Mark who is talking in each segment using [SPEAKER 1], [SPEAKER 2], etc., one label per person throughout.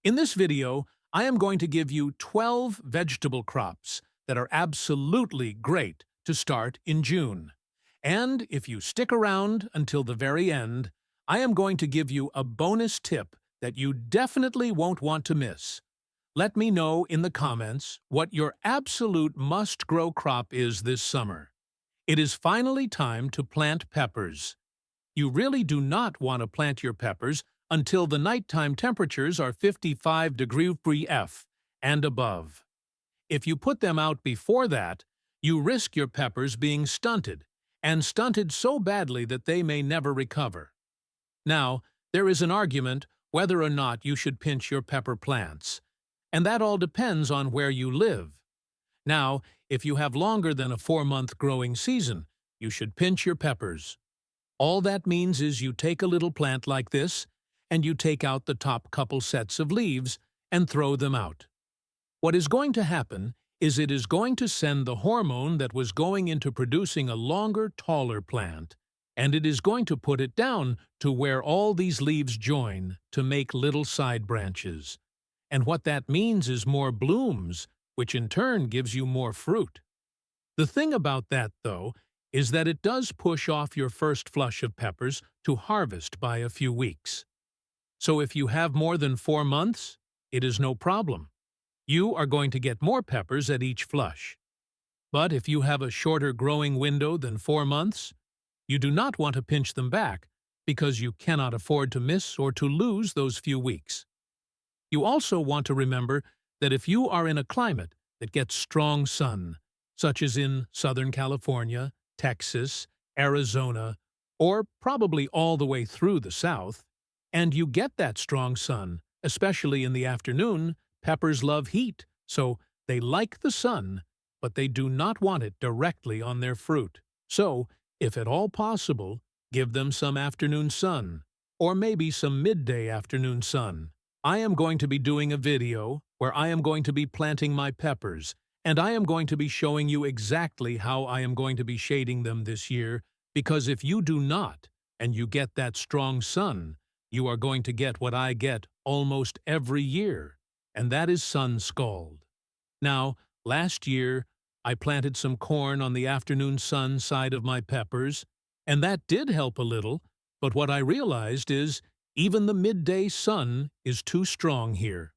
[SPEAKER 1] In this video, I am going to give you 12 vegetable crops that are absolutely great to start in June. And if you stick around until the very end, I am going to give you a bonus tip that you definitely won't want to miss. Let me know in the comments what your absolute must-grow crop is this summer. It is finally time to plant peppers. You really do not want to plant your peppers until the nighttime temperatures are 55 degrees F and above. If you put them out before that, you risk your peppers being stunted, and stunted so badly that they may never recover. Now, there is an argument whether or not you should pinch your pepper plants, and that all depends on where you live. Now, if you have longer than a 4-month growing season, you should pinch your peppers. All that means is you take a little plant like this, and you take out the top couple sets of leaves and throw them out. What is going to happen is it is going to send the hormone that was going into producing a longer, taller plant, and it is going to put it down to where all these leaves join to make little side branches. And what that means is more blooms, which in turn gives you more fruit. The thing about that, though, is that it does push off your first flush of peppers to harvest by a few weeks. So if you have more than 4 months, it is no problem. You are going to get more peppers at each flush. But if you have a shorter growing window than 4 months, you do not want to pinch them back because you cannot afford to miss or to lose those few weeks. You also want to remember that if you are in a climate that gets strong sun, such as in Southern California, Texas, Arizona, or probably all the way through the South, and you get that strong sun, especially in the afternoon, peppers love heat, so they like the sun, but they do not want it directly on their fruit. So, if at all possible, give them some afternoon sun, or maybe some midday afternoon sun. I am going to be doing a video where I am going to be planting my peppers, and I am going to be showing you exactly how I am going to be shading them this year, because if you do not, and you get that strong sun, you are going to get what I get almost every year, and that is sun scald. Now, last year, I planted some corn on the afternoon sun side of my peppers, and that did help a little, but what I realized is even the midday sun is too strong here.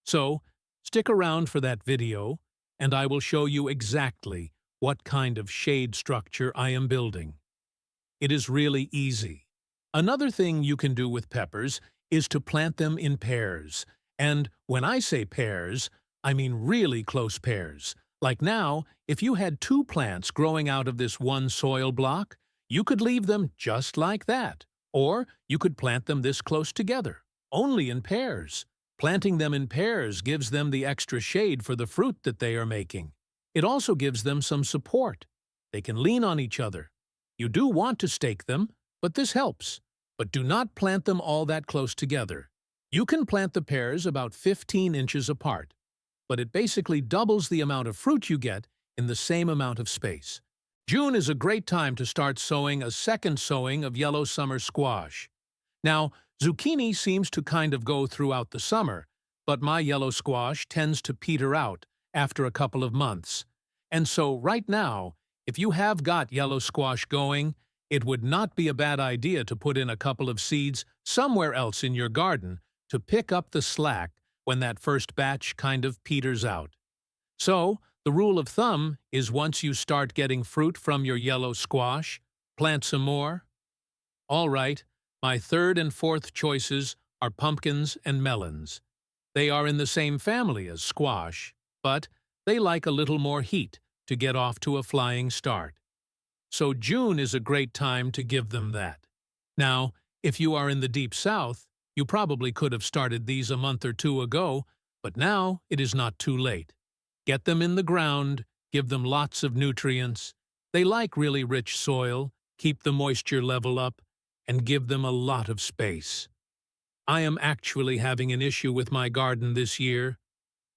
[SPEAKER 1] So, stick around for that video, and I will show you exactly what kind of shade structure I am building. It is really easy. Another thing you can do with peppers is to plant them in pairs. And when I say pairs, I mean really close pairs. Like now, if you had 2 plants growing out of this one soil block, you could leave them just like that. Or you could plant them this close together, only in pairs. Planting them in pairs gives them the extra shade for the fruit that they are making. It also gives them some support. They can lean on each other. You do want to stake them, but this helps. But do not plant them all that close together. You can plant the pairs about 15 inches apart, but it basically doubles the amount of fruit you get in the same amount of space. June is a great time to start sowing a second sowing of yellow summer squash. Now, zucchini seems to kind of go throughout the summer, but my yellow squash tends to peter out after a couple of months. And so right now, if you have got yellow squash going, it would not be a bad idea to put in a couple of seeds somewhere else in your garden to pick up the slack when that first batch kind of peters out. So, the rule of thumb is once you start getting fruit from your yellow squash, plant some more. All right, my third and fourth choices are pumpkins and melons. They are in the same family as squash, but they like a little more heat to get off to a flying start. So June is a great time to give them that. Now, if you are in the deep south, you probably could have started these a month or 2 ago, but now it is not too late. Get them in the ground, give them lots of nutrients. They like really rich soil, keep the moisture level up, and give them a lot of space. I am actually having an issue with my garden this year.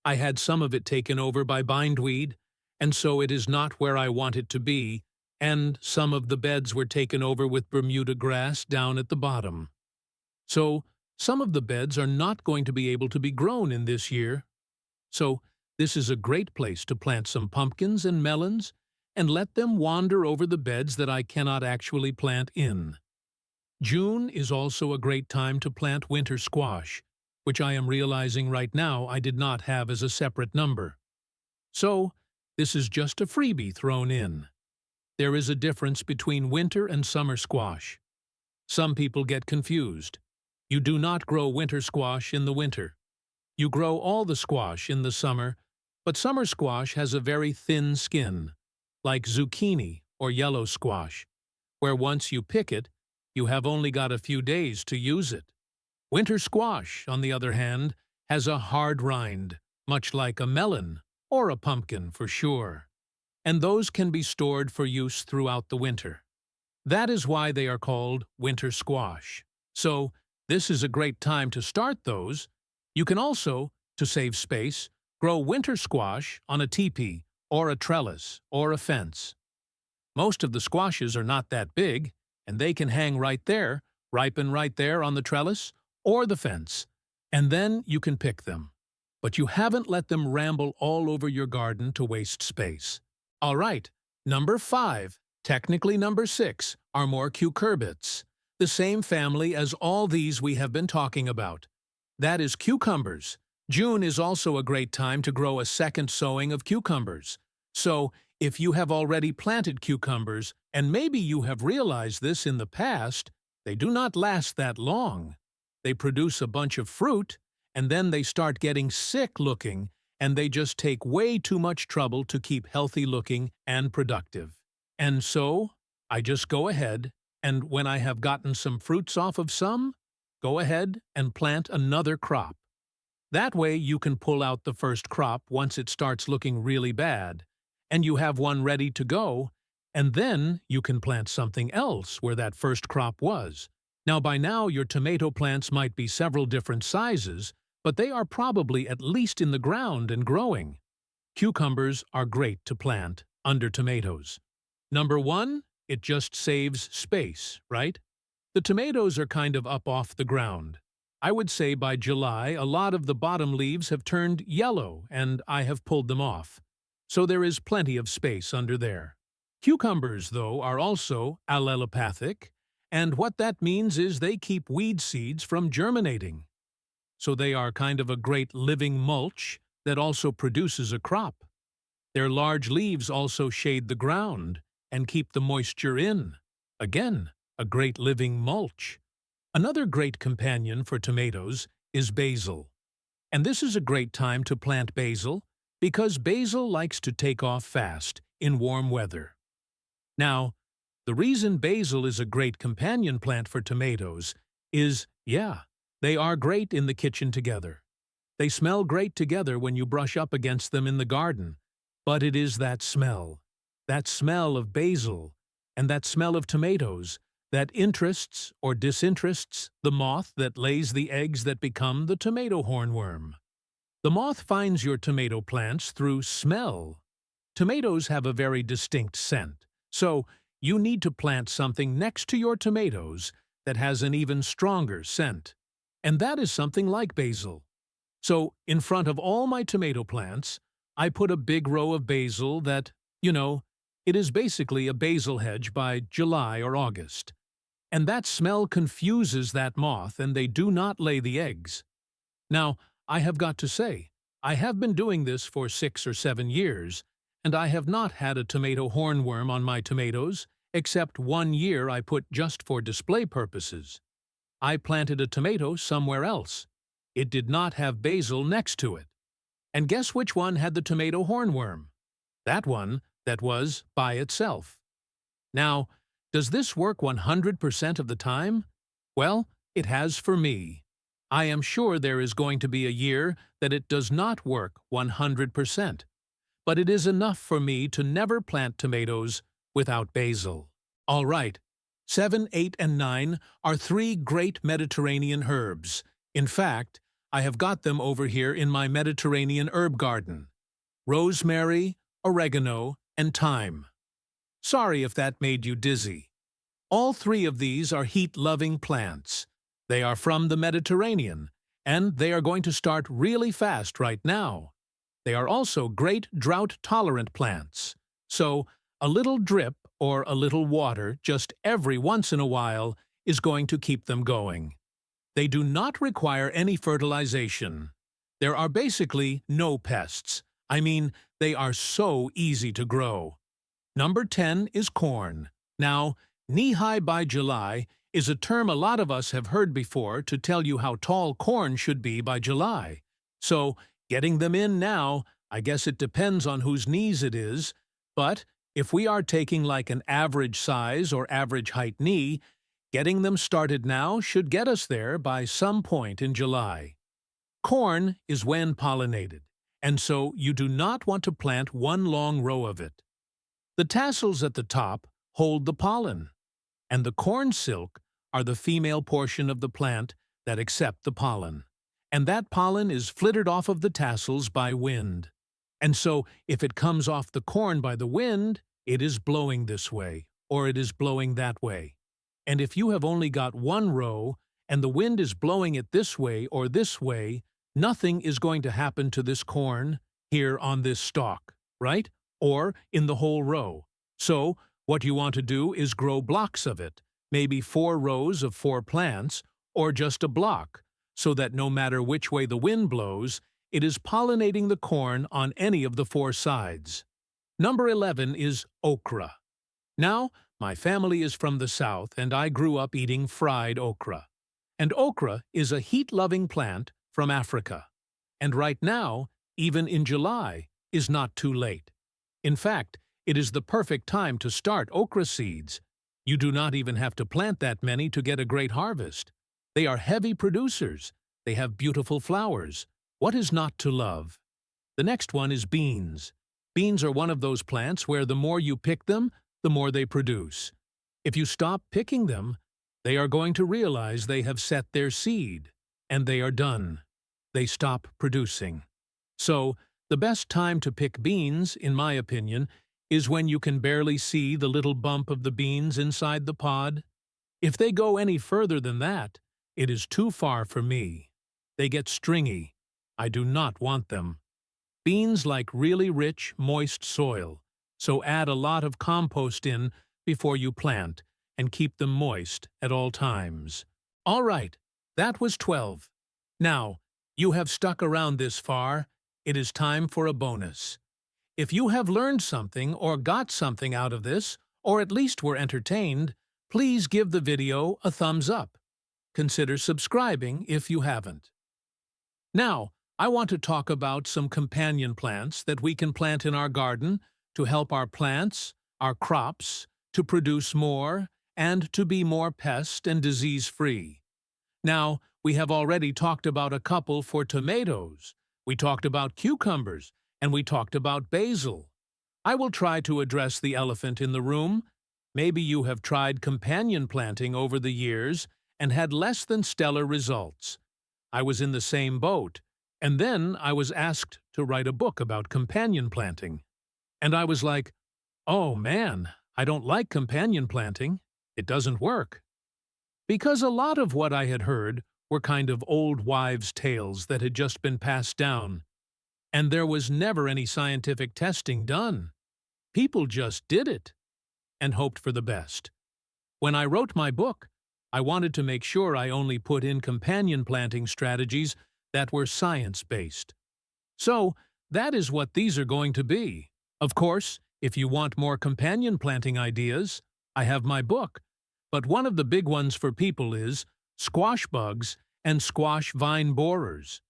[SPEAKER 1] I had some of it taken over by bindweed, and so it is not where I want it to be, and some of the beds were taken over with Bermuda grass down at the bottom. So Some of the beds are not going to be able to be grown in this year. So, this is a great place to plant some pumpkins and melons and let them wander over the beds that I cannot actually plant in. June is also a great time to plant winter squash, which I am realizing right now I did not have as a separate number. So, this is just a freebie thrown in. There is a difference between winter and summer squash. Some people get confused. You do not grow winter squash in the winter. You grow all the squash in the summer, but summer squash has a very thin skin, like zucchini or yellow squash, where once you pick it, you have only got a few days to use it. Winter squash, on the other hand, has a hard rind, much like a melon or a pumpkin for sure, and those can be stored for use throughout the winter. That is why they are called winter squash. So, this is a great time to start those. You can also, to save space, grow winter squash on a teepee or a trellis or a fence. Most of the squashes are not that big, and they can hang right there, ripen right there on the trellis or the fence, and then you can pick them. But you haven't let them ramble all over your garden to waste space. All right, number 5, technically number 6, are more cucurbits, the same family as all these we have been talking about. That is cucumbers. June is also a great time to grow a second sowing of cucumbers. So, if you have already planted cucumbers, and maybe you have realized this in the past, they do not last that long. They produce a bunch of fruit, and then they start getting sick looking, and they just take way too much trouble to keep healthy looking and productive. And so, I just go ahead, and when I have gotten some fruits off of some, go ahead and plant another crop. That way you can pull out the first crop once it starts looking really bad, and you have one ready to go, and then you can plant something else where that first crop was. Now by now your tomato plants might be several different sizes, but they are probably at least in the ground and growing. Cucumbers are great to plant under tomatoes. Number 1, it just saves space, right? The tomatoes are kind of up off the ground. I would say by July a lot of the bottom leaves have turned yellow and I have pulled them off. So there is plenty of space under there. Cucumbers, though, are also allelopathic, and what that means is they keep weed seeds from germinating. So they are kind of a great living mulch that also produces a crop. Their large leaves also shade the ground and keep the moisture in. Again, a great living mulch. Another great companion for tomatoes is basil. And this is a great time to plant basil because basil likes to take off fast in warm weather. Now, the reason basil is a great companion plant for tomatoes is, they are great in the kitchen together. They smell great together when you brush up against them in the garden, but it is that smell of basil, and that smell of tomatoes that interests or disinterests the moth that lays the eggs that become the tomato hornworm. The moth finds your tomato plants through smell. Tomatoes have a very distinct scent, so you need to plant something next to your tomatoes that has an even stronger scent. And that is something like basil. So, in front of all my tomato plants, I put a big row of basil that, it is basically a basil hedge by July or August. And that smell confuses that moth and they do not lay the eggs. Now, I have got to say, I have been doing this for 6 or 7 years, and I have not had a tomato hornworm on my tomatoes, except 1 year I put just for display purposes. I planted a tomato somewhere else. It did not have basil next to it. And guess which one had the tomato hornworm? That one that was by itself. Now, does this work 100% of the time? Well, it has for me. I am sure there is going to be a year that it does not work 100%. But it is enough for me to never plant tomatoes without basil. All right, 7, 8, and 9 are 3 great Mediterranean herbs. In fact, I have got them over here in my Mediterranean herb garden. Rosemary, oregano, and thyme. Sorry if that made you dizzy. All 3 of these are heat-loving plants. They are from the Mediterranean, and they are going to start really fast right now. They are also great drought-tolerant plants. So, a little drip or a little water just every once in a while is going to keep them going. They do not require any fertilization. There are basically no pests. I mean, they are so easy to grow. Number 10 is corn. Now, knee-high by July is a term a lot of us have heard before to tell you how tall corn should be by July. So, getting them in now, I guess it depends on whose knees it is, but if we are taking like an average size or average height knee, getting them started now should get us there by some point in July. Corn is when pollinated, and so you do not want to plant one long row of it. The tassels at the top hold the pollen, and the corn silk are the female portion of the plant that accept the pollen, and that pollen is flittered off of the tassels by wind. And so, if it comes off the corn by the wind, it is blowing this way, or it is blowing that way. And if you have only got one row, and the wind is blowing it this way or this way, nothing is going to happen to this corn here on this stalk, right? Or in the whole row. So, what you want to do is grow blocks of it, maybe 4 rows of 4 plants, or just a block, so that no matter which way the wind blows, it is pollinating the corn on any of the 4 sides. Number 11 is okra. Now, my family is from the south and I grew up eating fried okra. And okra is a heat-loving plant from Africa. And right now, even in July, is not too late. In fact, it is the perfect time to start okra seeds. You do not even have to plant that many to get a great harvest. They are heavy producers. They have beautiful flowers. What is not to love? The next one is beans. Beans are one of those plants where the more you pick them, the more they produce. If you stop picking them, they are going to realize they have set their seed, and they are done. They stop producing. So, the best time to pick beans, in my opinion, is when you can barely see the little bump of the beans inside the pod. If they go any further than that, it is too far for me. They get stringy. I do not want them. Beans like really rich, moist soil, so add a lot of compost in before you plant and keep them moist at all times. All right, that was 12. Now, you have stuck around this far. It is time for a bonus. If you have learned something or got something out of this, or at least were entertained, please give the video a thumbs up. Consider subscribing if you haven't. Now, I want to talk about some companion plants that we can plant in our garden to help our plants, our crops, to produce more and to be more pest and disease-free. Now, we have already talked about a couple for tomatoes. We talked about cucumbers, and we talked about basil. I will try to address the elephant in the room. Maybe you have tried companion planting over the years and had less than stellar results. I was in the same boat, and then I was asked to write a book about companion planting. And I was like, oh man, I don't like companion planting. It doesn't work. Because a lot of what I had heard were kind of old wives' tales that had just been passed down, and there was never any scientific testing done. People just did it and hoped for the best. When I wrote my book, I wanted to make sure I only put in companion planting strategies that were science-based. So, that is what these are going to be. Of course, if you want more companion planting ideas, I have my book. But one of the big ones for people is squash bugs and squash vine borers.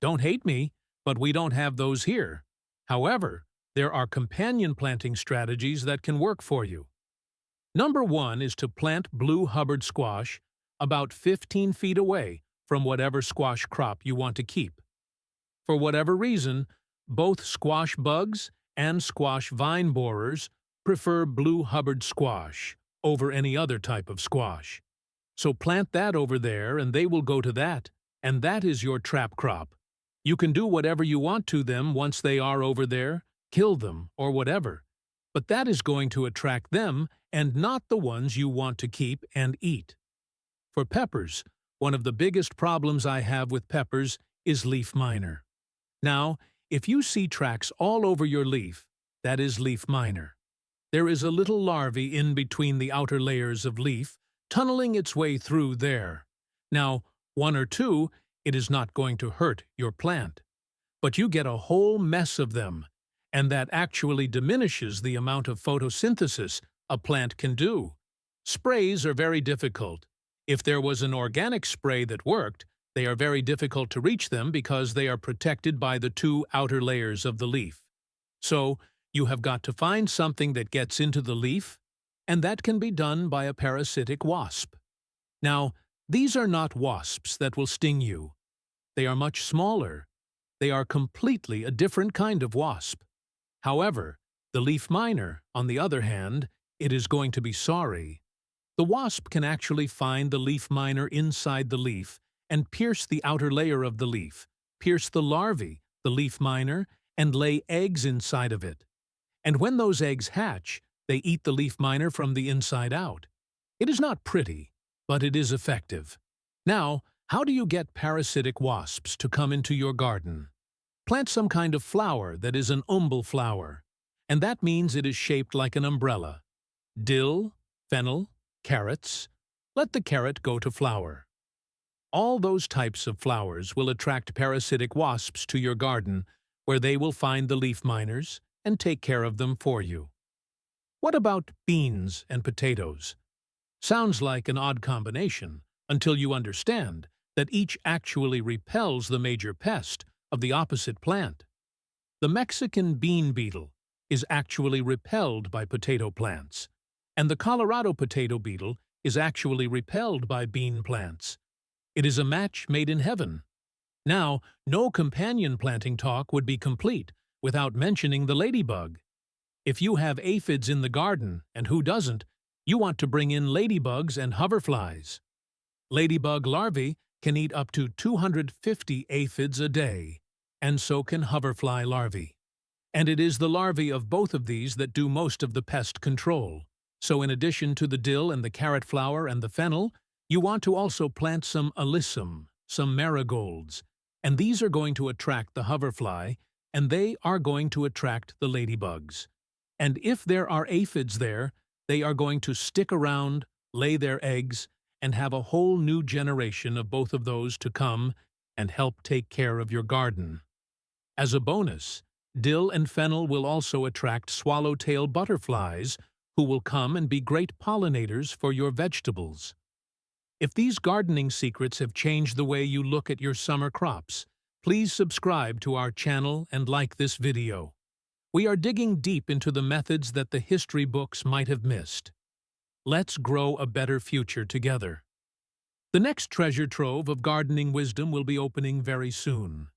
[SPEAKER 1] Don't hate me, but we don't have those here. However, there are companion planting strategies that can work for you. Number 1 is to plant blue Hubbard squash about 15 feet away from whatever squash crop you want to keep. For whatever reason, both squash bugs and squash vine borers prefer blue Hubbard squash over any other type of squash. So plant that over there and they will go to that, and that is your trap crop. You can do whatever you want to them once they are over there, kill them or whatever, but that is going to attract them and not the ones you want to keep and eat. For peppers, one of the biggest problems I have with peppers is leaf miner. Now, if you see tracks all over your leaf, that is leaf miner. There is a little larvae in between the outer layers of leaf, tunneling its way through there. Now, one or two, it is not going to hurt your plant. But you get a whole mess of them, and that actually diminishes the amount of photosynthesis a plant can do. Sprays are very difficult. If there was an organic spray that worked, they are very difficult to reach them because they are protected by the two outer layers of the leaf. So, you have got to find something that gets into the leaf, and that can be done by a parasitic wasp. Now, these are not wasps that will sting you. They are much smaller. They are completely a different kind of wasp. However, the leaf miner, on the other hand, it is going to be sorry. The wasp can actually find the leaf miner inside the leaf and pierce the outer layer of the leaf, pierce the larvae, the leaf miner, and lay eggs inside of it. And when those eggs hatch, they eat the leaf miner from the inside out. It is not pretty, but it is effective. Now, how do you get parasitic wasps to come into your garden? Plant some kind of flower that is an umbel flower, and that means it is shaped like an umbrella. Dill, fennel, carrots. Let the carrot go to flower. All those types of flowers will attract parasitic wasps to your garden, where they will find the leaf miners and take care of them for you. What about beans and potatoes? Sounds like an odd combination until you understand that each actually repels the major pest of the opposite plant. The Mexican bean beetle is actually repelled by potato plants, and the Colorado potato beetle is actually repelled by bean plants. It is a match made in heaven. Now, no companion planting talk would be complete without mentioning the ladybug. If you have aphids in the garden, and who doesn't, you want to bring in ladybugs and hoverflies. Ladybug larvae can eat up to 250 aphids a day, and so can hoverfly larvae. And it is the larvae of both of these that do most of the pest control. So in addition to the dill and the carrot flower and the fennel, you want to also plant some alyssum, some marigolds, and these are going to attract the hoverfly, and they are going to attract the ladybugs. And if there are aphids there, they are going to stick around, lay their eggs, and have a whole new generation of both of those to come and help take care of your garden. As a bonus, dill and fennel will also attract swallowtail butterflies, who will come and be great pollinators for your vegetables. If these gardening secrets have changed the way you look at your summer crops, please subscribe to our channel and like this video. We are digging deep into the methods that the history books might have missed. Let's grow a better future together. The next treasure trove of gardening wisdom will be opening very soon.